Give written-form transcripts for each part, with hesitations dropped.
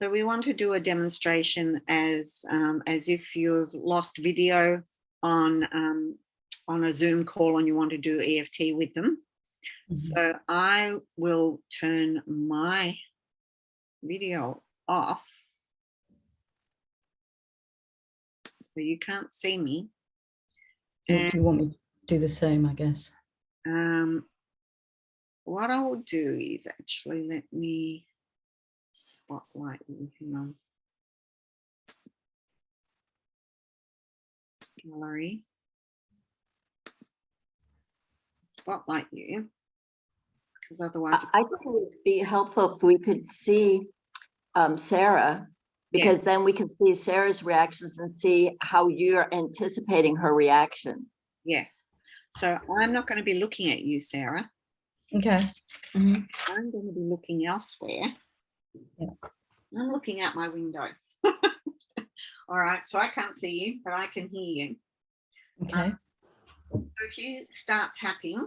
So we want to do a demonstration as if you've lost video on a Zoom call and you want to do EFT with them. Mm-hmm. So I will turn my video off so you can't see me. And you want me to do the same, I guess. What I will do is actually let me spotlight you. Hang on. Gallery. Spotlight you, because otherwise I think it would be helpful if we could see Sarah, because yes, then we can see Sarah's reactions and see how you're anticipating her reaction. Yes. So I'm not going to be looking at you, Sarah. Okay. Mm-hmm. I'm going to be looking elsewhere. Yeah. I'm looking out my window. All right. So I can't see you, but I can hear you. Okay. So if you start tapping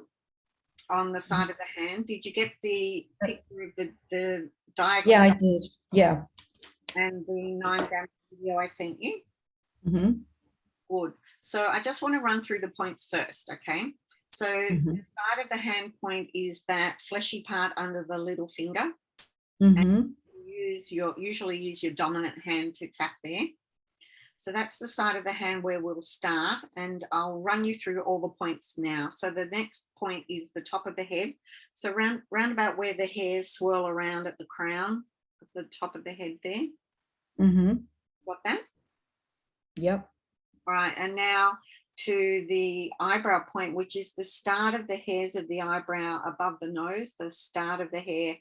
on the side of the hand, did you get the picture of the diagram? Yeah, I did. Yeah. And the 9-gram video I sent you? Mm-hmm. Good. So I just want to run through the points first, okay? So the side of the hand point is that fleshy part under the little finger. And you usually use your dominant hand to tap there. So that's the side of the hand where we'll start, and I'll run you through all the points now. So the next point is the top of the head. So round about where the hairs swirl around at the crown, at the top of the head there. Got that? Yep. All right, and now to the eyebrow point, which is the start of the hairs of the eyebrow above the nose, the start of the hair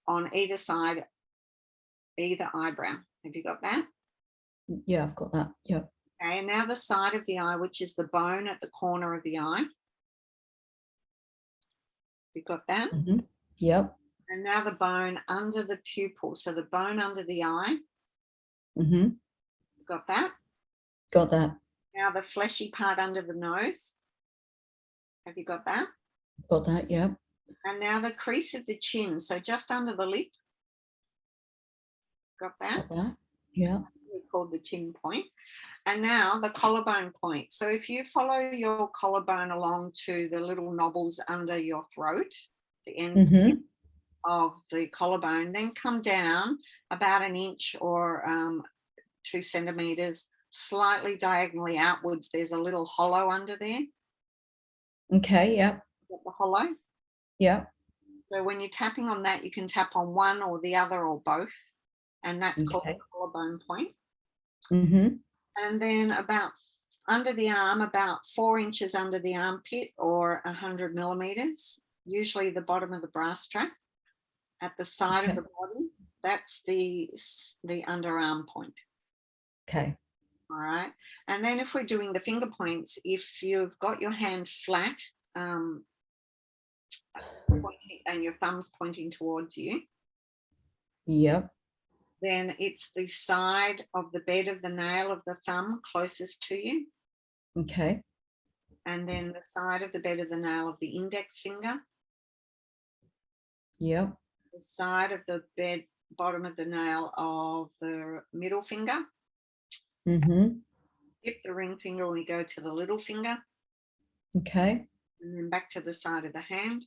on either side, either eyebrow. Have you got that? Yeah, I've got that. Yep. Okay, and now the side of the eye, which is the bone at the corner of the eye. You got that? Yep. And now the bone under the pupil. So the bone under the eye. Got that? Got that. Now the fleshy part under the nose. Have you got that? Got that, yep. And now the crease of the chin. So just under the lip. Got that? Got that, yeah. Called the chin point. And now the collarbone point. So if you follow your collarbone along to the little knobbles under your throat, the end of the collarbone, then come down about an inch or 2 centimeters, slightly diagonally outwards. There's a little hollow under there. Okay, yeah. The hollow? Yeah. So when you're tapping on that, you can tap on one or the other or both. And that's called the collarbone point. And then about under the arm, about 4 inches under the armpit or 100 millimeters, usually the bottom of the bra strap at the side of the body. That's the underarm point. Okay. All right. And then if we're doing the finger points, if you've got your hand flat pointing, and your thumb's pointing towards you. Yep. Then it's the side of the bed of the nail of the thumb closest to you. Okay. And then the side of the bed of the nail of the index finger. Yep. The side of the bottom of the nail of the middle finger. Skip the ring finger when we go to the little finger. Okay. And then back to the side of the hand.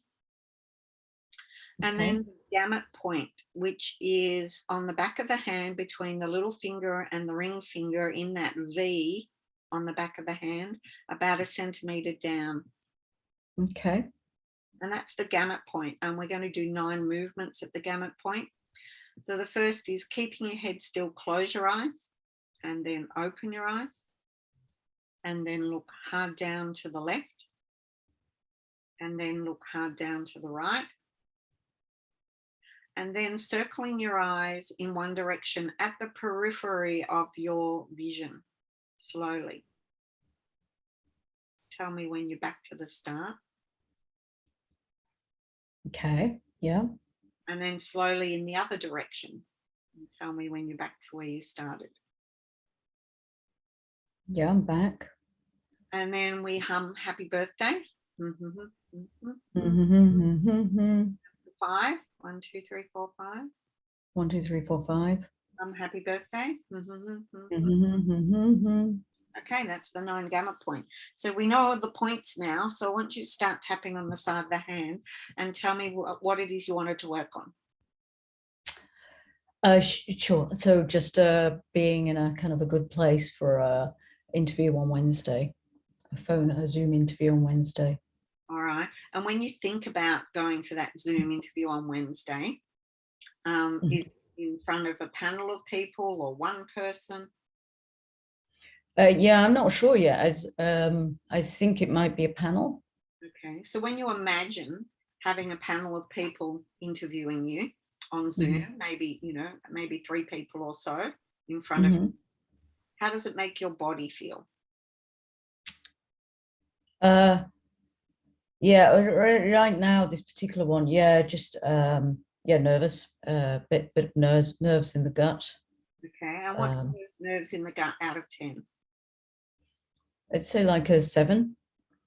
And then the gamut point, which is on the back of the hand between the little finger and the ring finger in that V on the back of the hand, about 1 centimeter down. Okay. And that's the gamut point. And we're going to do 9 movements at the gamut point. So the first is keeping your head still, close your eyes, and then open your eyes, and then look hard down to the left, and then look hard down to the right. And then circling your eyes in one direction at the periphery of your vision, slowly. Tell me when you're back to the start. Okay, yeah. And then slowly in the other direction. And tell me when you're back to where you started. Yeah, I'm back. And then we hum Happy Birthday. 5. 1, 2, 3, 4, 5. 1, 2, 3, 4, 5. Happy birthday. Mm-hmm. Okay, that's the 9 gamma point. So we know the points now. So I want you to start tapping on the side of the hand and tell me what it is you wanted to work on. Sure. So just being in a kind of a good place for a interview on Wednesday, a Zoom interview on Wednesday. All right. And when you think about going for that Zoom interview on Wednesday, is it in front of a panel of people or one person? Yeah, I'm not sure yet. As I think it might be a panel. Okay. So when you imagine having a panel of people interviewing you on Zoom, maybe, maybe 3 people or so in front of you, how does it make your body feel? Yeah, right now, this particular one, yeah, just nervous, bit of nerves in the gut. Okay. And what's those nerves in the gut out of 10? I'd say like a 7.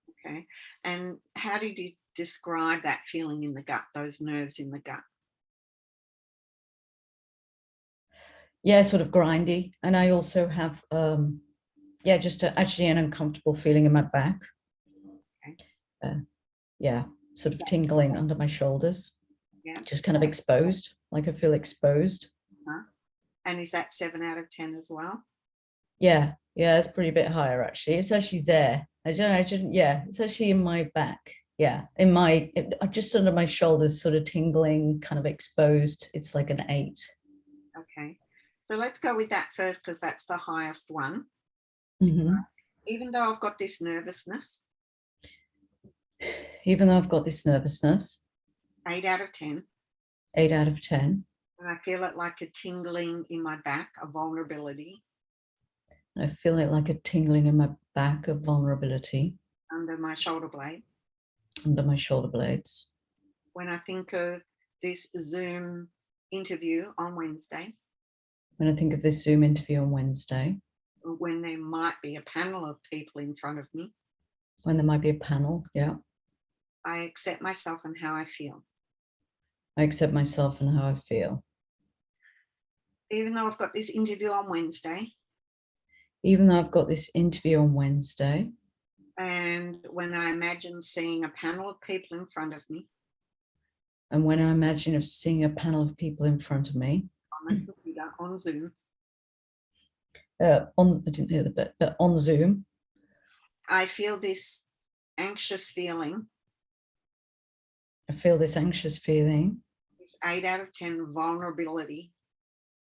Okay. And how did you describe that feeling in the gut, those nerves in the gut? Yeah, sort of grindy. And I also have just actually an uncomfortable feeling in my back. Okay. Yeah, sort of tingling under my shoulders. Yeah. Just kind of exposed, like I feel exposed. And is that 7 out of 10 as well? Yeah, it's pretty a bit higher actually. It's actually there. It's actually in my back. Yeah, just under my shoulders, sort of tingling, kind of exposed. It's like an 8. Okay. So let's go with that first because that's the highest one. Even though I've got this nervousness. Even though I've got this nervousness. 8 out of 10. 8 out of 10. And I feel it like a tingling in my back, a vulnerability. I feel it like a tingling in my back, of vulnerability. Under my shoulder blade. Under my shoulder blades. When I think of this Zoom interview on Wednesday. When I think of this Zoom interview on Wednesday. When there might be a panel of people in front of me. When there might be a panel, yeah. I accept myself and how I feel. I accept myself and how I feel. Even though I've got this interview on Wednesday. Even though I've got this interview on Wednesday. And when I imagine seeing a panel of people in front of me. And when I imagine of seeing a panel of people in front of me. On the computer, on Zoom. I didn't hear the bit, but on Zoom. I feel this anxious feeling. I feel this anxious feeling. This 8 out of 10 vulnerability.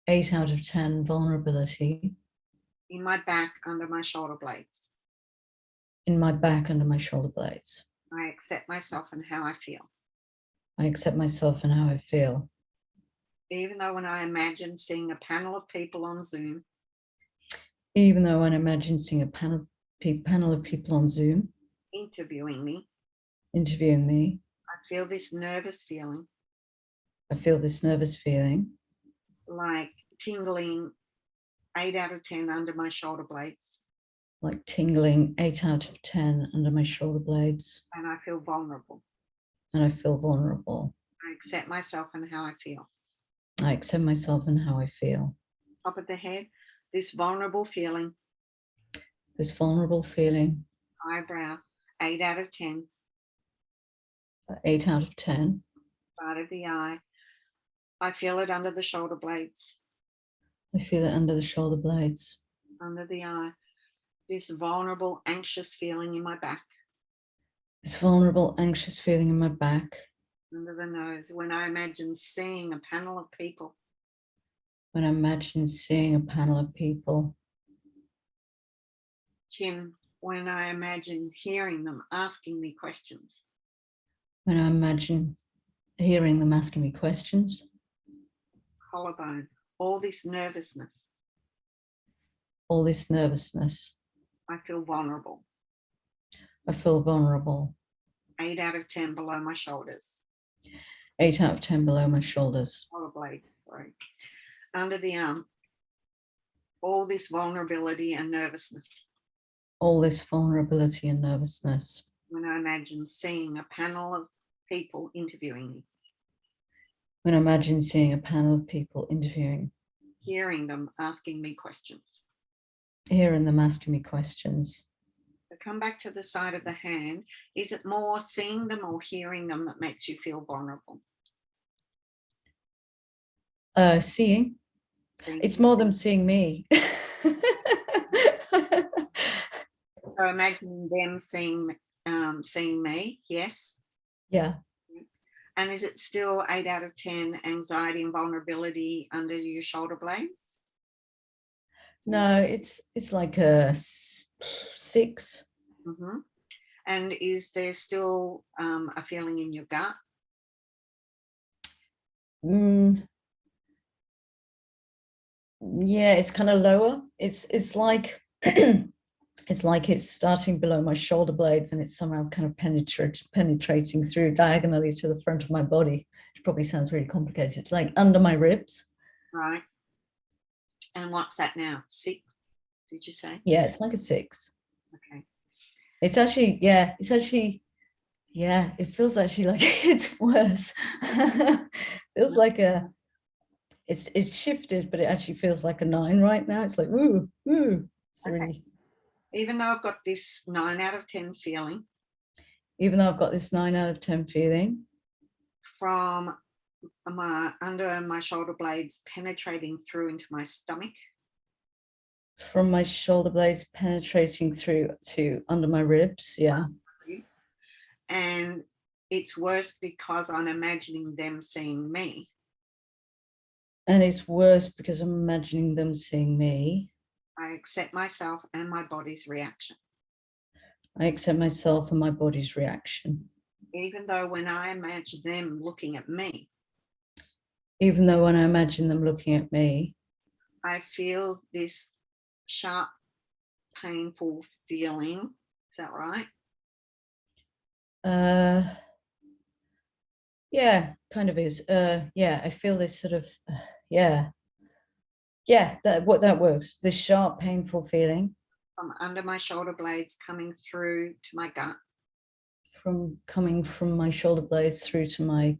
8 out of 10 vulnerability. In my back, under my shoulder blades. In my back, under my shoulder blades. I accept myself and how I feel. I accept myself and how I feel. Even though when I imagine seeing a panel of people on Zoom. Even though when I imagine seeing a panel of people on Zoom. Interviewing me. I feel this nervous feeling. I feel this nervous feeling. Like tingling 8 out of 10 under my shoulder blades. Like tingling 8 out of 10 under my shoulder blades. And I feel vulnerable. And I feel vulnerable. I accept myself and how I feel. I accept myself and how I feel. Top of the head, this vulnerable feeling. This vulnerable feeling. Eyebrow, 8 out of 10. 8 out of 10. Side of the eye. I feel it under the shoulder blades. I feel it under the shoulder blades. Under the eye. This vulnerable, anxious feeling in my back. This vulnerable, anxious feeling in my back. Under the nose. When I imagine seeing a panel of people. When I imagine seeing a panel of people. Chin. When I imagine hearing them asking me questions. When I imagine hearing them asking me questions. Collarbone. All this nervousness. All this nervousness. I feel vulnerable. I feel vulnerable. 8 out of 10 below my shoulders. 8 out of 10 below my shoulders. Shoulder blades, sorry. Under the arm. All this vulnerability and nervousness. All this vulnerability and nervousness. When I imagine seeing a panel of people interviewing me. When I imagine seeing a panel of people interviewing hearing them asking me questions. Hearing them asking me questions. So come back to the side of the hand. Is it more seeing them or hearing them that makes you feel vulnerable? Seeing. Seeing. It's more them seeing me. So imagining them seeing me, yes. Yeah. And is it still 8 out of 10 anxiety and vulnerability under your shoulder blades? No, it's like a 6. Mm-hmm. And is there still a feeling in your gut? Yeah, it's kind of lower. It's like it's like it's starting below my shoulder blades and it's somehow kind of penetrating through diagonally to the front of my body. It probably sounds really complicated. It's like under my ribs. Right. And what's that now? 6, did you say? Yeah, it's like a 6. Okay. It's actually, it feels actually like it's worse. Feels like it's shifted, but it actually feels like a 9 right now. It's like, ooh. It's okay. really, even though I've got this 9 out of 10 feeling. Even though I've got this 9 out of 10 feeling. From under my shoulder blades penetrating through into my stomach. From my shoulder blades penetrating through to under my ribs, yeah. And it's worse because I'm imagining them seeing me. And it's worse because I'm imagining them seeing me. I accept myself and my body's reaction. I accept myself and my body's reaction. Even though when I imagine them looking at me. Even though when I imagine them looking at me. I feel this sharp, painful feeling. Is that right? Yeah, kind of is. Yeah, I feel this sort of, that works. This sharp, painful feeling. From under my shoulder blades coming through to my gut. Coming from my shoulder blades through to my,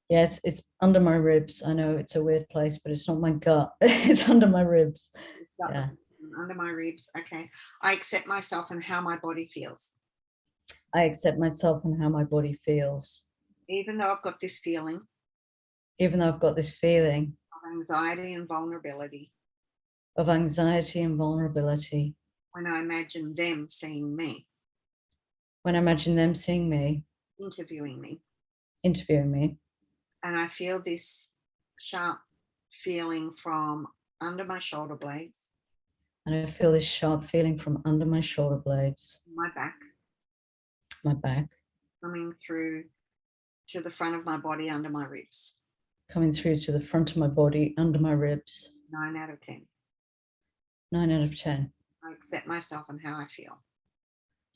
yes, it's under my ribs. I know it's a weird place, but it's not my gut. It's under my ribs. Yeah. Under my ribs. Okay. I accept myself and how my body feels. I accept myself and how my body feels. Even though I've got this feeling. Even though I've got this feeling. Of anxiety and vulnerability. Of anxiety and vulnerability. When I imagine them seeing me. When I imagine them seeing me. Interviewing me. And I feel this sharp feeling from under my shoulder blades. And I feel this sharp feeling from under my shoulder blades. My back. My back. Coming through to the front of my body under my ribs. Coming through to the front of my body under my ribs. 9 out of 10. 9 out of 10. I accept myself and how I feel.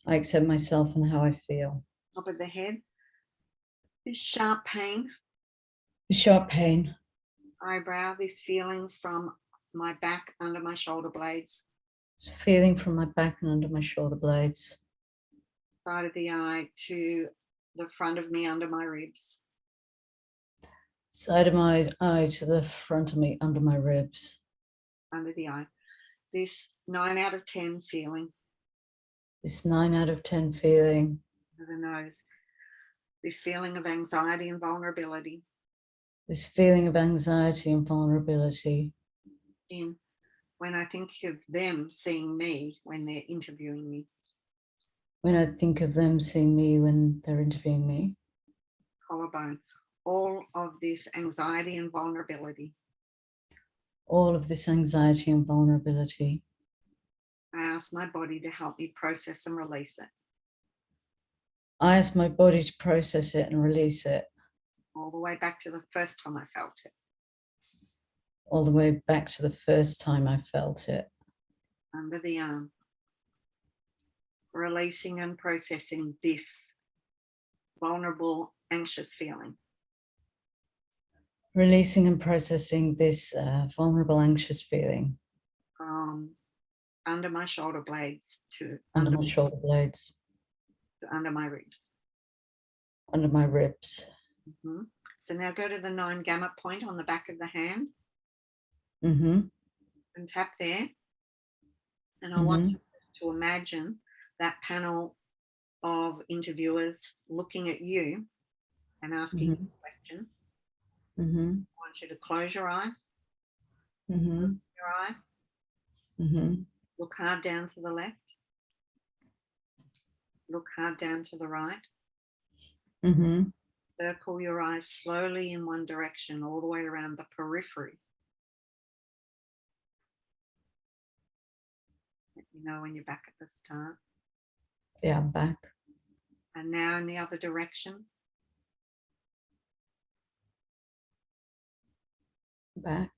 I accept myself and how I feel. Top of the head. This sharp pain. The sharp pain. Eyebrow, this feeling from my back under my shoulder blades. It's a feeling from my back and under my shoulder blades. Side of the eye to the front of me under my ribs. Side of my eye to the front of me under my ribs. Under the eye. This 9 out of 10 feeling. This 9 out of 10 feeling. Under the nose. This feeling of anxiety and vulnerability. This feeling of anxiety and vulnerability. In when I think of them seeing me when they're interviewing me. When I think of them seeing me when they're interviewing me. Collarbone. All of this anxiety and vulnerability. All of this anxiety and vulnerability. I ask my body to help me process and release it. I ask my body to process it and release it. All the way back to the first time I felt it. All the way back to the first time I felt it. Under the arm. Releasing and processing this vulnerable, anxious feeling. Releasing and processing this vulnerable, anxious feeling. From under my shoulder blades to under my shoulder blades. To under my ribs. Under my ribs. Mm-hmm. So now go to the 9 gamut point on the back of the hand. Mm-hmm. And tap there. And I Mm-hmm. want you to imagine that panel of interviewers looking at you and asking you questions. Mm-hmm. I want you to close your eyes. Mm-hmm. Open your eyes. Mm-hmm. Look hard down to the left. Look hard down to the right. Mm-hmm. Circle your eyes slowly in one direction all the way around the periphery. Let me know when you're back at the start. Yeah, I'm back. And now in the other direction. Back.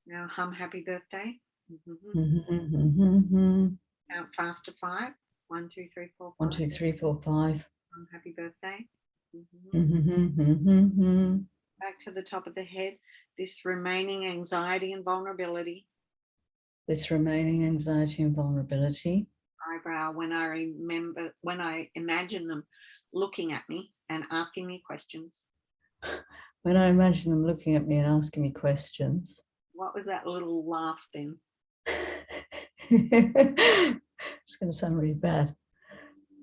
Now hum happy birthday. Mm-hmm. Mm-hmm. Count fast to 5. 1, 2, 3, 4, 5. 1, 2, 3, 4, 5. Hum happy birthday. Mm-hmm. Mm-hmm. Back to the top of the head. This remaining anxiety and vulnerability. This remaining anxiety and vulnerability. Eyebrow, when I imagine them looking at me and asking me questions. When I imagine them looking at me and asking me questions. What was that little laugh then? It's going to sound really bad.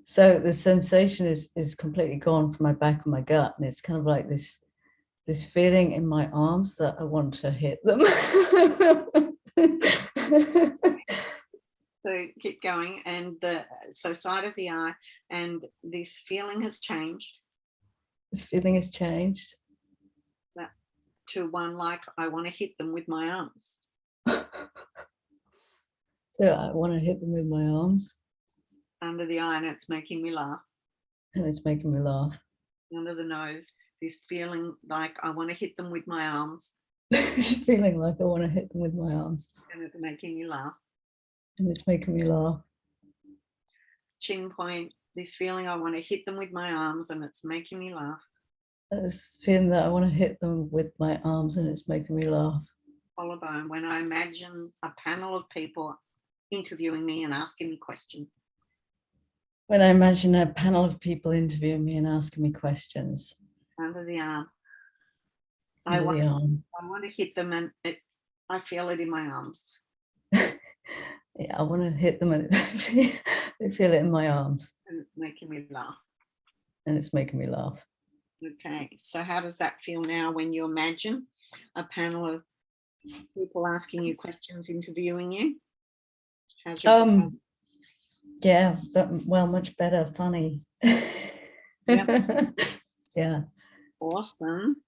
So the sensation is completely gone from my back and my gut, and it's kind of like this feeling in my arms that I want to hit them. So keep going, and so side of the eye, and this feeling has changed. This feeling has changed. To one like I want to hit them with my arms. So I want to hit them with my arms. Under the eye, and it's making me laugh. And it's making me laugh. Under the nose, this feeling like I want to hit them with my arms. Feeling like I want to hit them with my arms. And it's making me laugh. And it's making me laugh. Chin point, this feeling I want to hit them with my arms, and it's making me laugh. This feeling that I want to hit them with my arms, and it's making me laugh. Collarbone, when I imagine a panel of people interviewing me and asking me questions. When I imagine a panel of people interviewing me and asking me questions. Under the arm. I want to hit them, and I feel it in my arms. Yeah, I want to hit them, and I feel it in my arms. And it's making me laugh. And it's making me laugh. Okay, so how does that feel now when you imagine a panel of people asking you questions, interviewing you? How's your yeah, but well, much better, funny. Yeah. Yeah. Awesome.